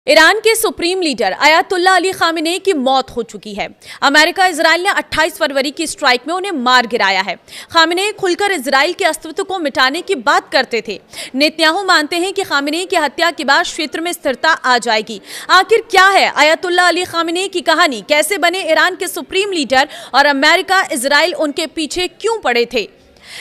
Iran के supreme leader Ayatollah Ali Khamenei की मौत हो चुकी है। अमेरिका इजराइल ने 28 फरवरी की स्ट्राइक में उन्हें मार गिराया है। खामेनेई खुलकर इजराइल के अस्तित्व को मिटाने की बात करते थे। नेतन्याहू मानते हैं कि खामेनेई की हत्या के बाद क्षेत्र में स्थिरता आ जाएगी। आखिर क्या है अयातुल्ला अली खामेनेई की कहानी? कैसे बने ईरान के सुप्रीम लीडर और अमेरिका इजराइल उनके पीछे क्यों पड़े थे?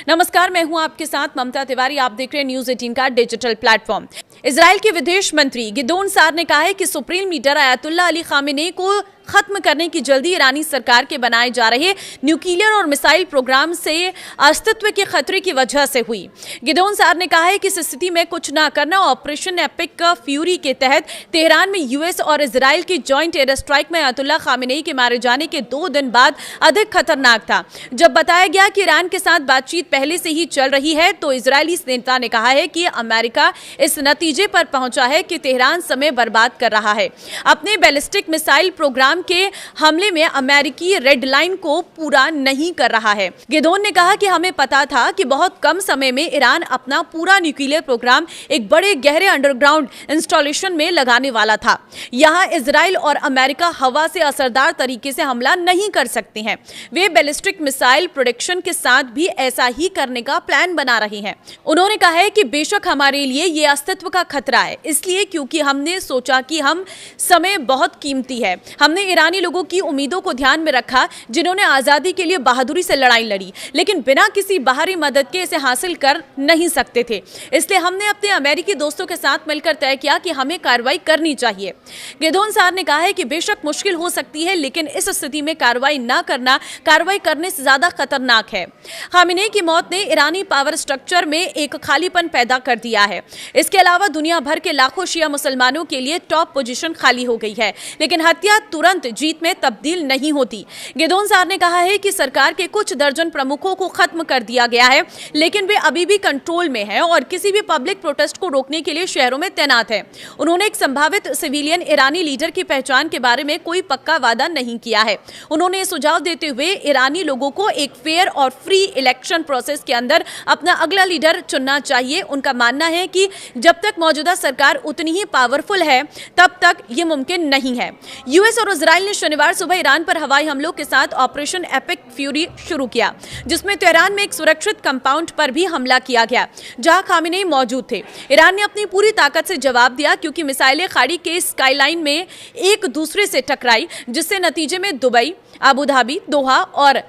नमस्कार, मैं हूं आपके साथ ममता तिवारी। आप देख रहे हैं न्यूज 18 का डिजिटल प्लेटफॉर्म। इजराइल के विदेश मंत्री गिदोन सार ने कहा है कि supreme leader Ayatollah Ali Khamenei को खत्म करने की जल्दी ईरानी सरकार के बनाए जा रहे न्यूक्लियर और मिसाइल प्रोग्राम से अस्तित्व के खतरे की वजह से हुई। गिदोन सार ने कहा है कि इस स्थिति में कुछ न करना ऑपरेशन एपिक फ्यूरी के तहत तेहरान में यूएस और इजराइल की जॉइंट एयर स्ट्राइक में अयातुल्ला खामेनेई के मारे जाने के 2 दिन बाद अधिक खतरनाक था। जब बताया गया कि ईरान के साथ बातचीत पहले से ही चल रही है, तो इजरायली नेता ने कहा है कि अमेरिका इस नतीजे पर पहुंचा है कि तेहरान समय बर्बाद कर रहा है। अपने बैलिस्टिक मिसाइल प्रोग्राम के हमले में अमेरिकी रेड लाइन को पूरा नहीं कर रहा है। गिदोन ने कहा कि हमें पता था कि बहुत कम समय में ईरान अपना पूरा न्यूक्लियर प्रोग्राम एक बड़े गहरे अंडरग्राउंड इंस्टॉलेशन में लगाने वाला था। यहां इजराइल और अमेरिका हवा से असरदार तरीके से हमला नहीं कर सकते हैं। वे बैलिस्टिक मिसाइल प्रोडक्शन के साथ भी ऐसा ही करने का प्लान बना रहे हैं। उन्होंने कहा है कि बेशक हमारे लिए यह अस्तित्व का खतरा है, इसलिए क्योंकि हमने सोचा कि हम समय बहुत कीमती है। हमने ईरानी लोगों की उम्मीदों को ध्यान में रखा, जिन्होंने आजादी के लिए बहादुरी से लड़ाई लड़ी, लेकिन बिना किसी बाहरी मदद के इसे हासिल कर नहीं सकते थे। इसलिए हमने अपने अमेरिकी दोस्तों के साथ मिलकर तय किया कि हमें कार्रवाई करनी चाहिए। गिदोन सार ने कहा है कि बेशक मुश्किल हो सकती है, लेकिन इस स्थिति में कार्रवाई न करना कार्रवाई करने से ज्यादा खतरनाक है। खामेनेई की मौत ने ईरानी पावर स्ट्रक्चर में एक खालीपन पैदा कर दिया है। इसके अलावा दुनिया भर के लाखों शिया मुसलमानों के लिए टॉप पोजीशन खाली हो गई है, लेकिन हत्या तुरंत जीत में तब्दील नहीं होती। गिदोन सार ने कहा है कि सरकार के कुछ दर्जन प्रमुखों को खत्म कर दिया गया है, लेकिन वे अभी भी कंट्रोल में हैं और किसी भी पब्लिक प्रोटेस्ट को रोकने के लिए शहरों में तैनात है। उन्होंने एक संभावित सिविलियन ईरानी लीडर की पहचान के बारे में कोई पक्का वादा नहीं किया है। उन्होंने सुझाव देते हुए ईरानी लोगों को एक फेयर और फ्री इलेक्शन प्रोसेस के अंदर अपना अगला लीडर चुनना चाहिए। उनका मानना है कि जब तक मौजूदा सरकार उतनी ही पावरफुल है, तब तक ये मुमकिन नहीं है। यूएस और इजराइल ने शनिवार सुबह ईरान पर हवाई हमलों के साथ ऑपरेशन एपिक फ्यूरी शुरू किया, जिसमें तेहरान में एक सुरक्षित कंपाउंड पर भी हमला किया गया, जहां खामेनेई मौजूद थे। ईरान ने अपनी पूरी ताकत से जवाब दिया, क्योंकि मिसाइलें खाड़ी के स्काईलाइन में एक दूसरे से टकराई, जिससे नतीजे में दुबई, अबू धाबी, दोहा और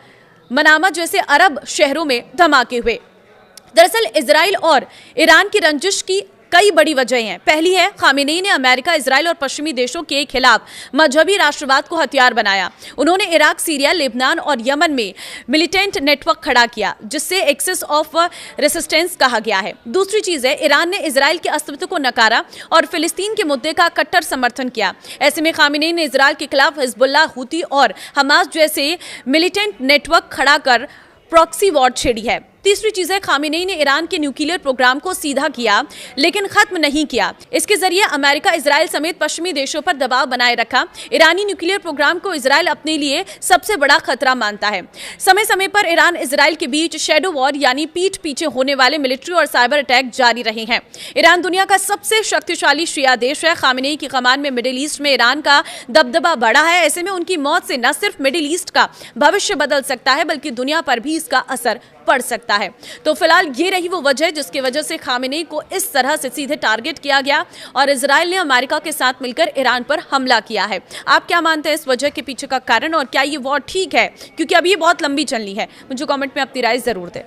मनामा जैसे अरब शहरों में धमाके हुए। दरअसल इजराइल और ईरान की रंजिश की कई बड़ी वजहें हैं। पहली है, खामेनेई ने अमेरिका, इजराइल और पश्चिमी देशों के खिलाफ मजहबी राष्ट्रवाद को हथियार बनाया। उन्होंने इराक, सीरिया, लेबनान और यमन में मिलिटेंट नेटवर्क खड़ा किया, जिससे एक्सिस ऑफ रेसिस्टेंस कहा गया है। दूसरी चीज है, ईरान ने इजराइल के अस्तित्व को नकारा और फिलिस्तीन के मुद्दे का कट्टर समर्थन किया। ऐसे में खामेनेई ने इजराइल के खिलाफ हिजबुल्लाह, हूती और हमास जैसे मिलिटेंट नेटवर्क खड़ा कर प्रॉक्सी वॉर छेड़ी है। तीसरी चीज है, खामेनेई ने ईरान के न्यूक्लियर प्रोग्राम को सीधा किया, लेकिन खत्म नहीं किया। इसके जरिए अमेरिका, इजराइल समेत पश्चिमी देशों पर दबाव बनाए रखा। ईरानी न्यूक्लियर प्रोग्राम को इजराइल अपने लिए सबसे बड़ा खतरा मानता है। समय समय पर ईरान इजराइल के बीच शैडो वॉर यानी पीठ पीछे होने वाले मिलिट्री और साइबर अटैक जारी रहे हैं। ईरान दुनिया का सबसे शक्तिशाली शिया देश है। खामेनेई की कमान में मिडिल ईस्ट में ईरान का दबदबा बढ़ा है। ऐसे में उनकी मौत से न सिर्फ मिडिल ईस्ट का भविष्य बदल सकता है, बल्कि दुनिया पर भी इसका असर पड़ सकता है। तो फिलहाल ये रही वो वजह जिसकी वजह से खामेनेई को इस तरह से सीधे टारगेट किया गया और इजराइल ने अमेरिका के साथ मिलकर ईरान पर हमला किया है। आप क्या मानते हैं इस वजह के पीछे का कारण, और क्या ये वॉर ठीक है? क्योंकि अब ये बहुत लंबी चलनी है। मुझे कमेंट में अपनी राय जरूर दें।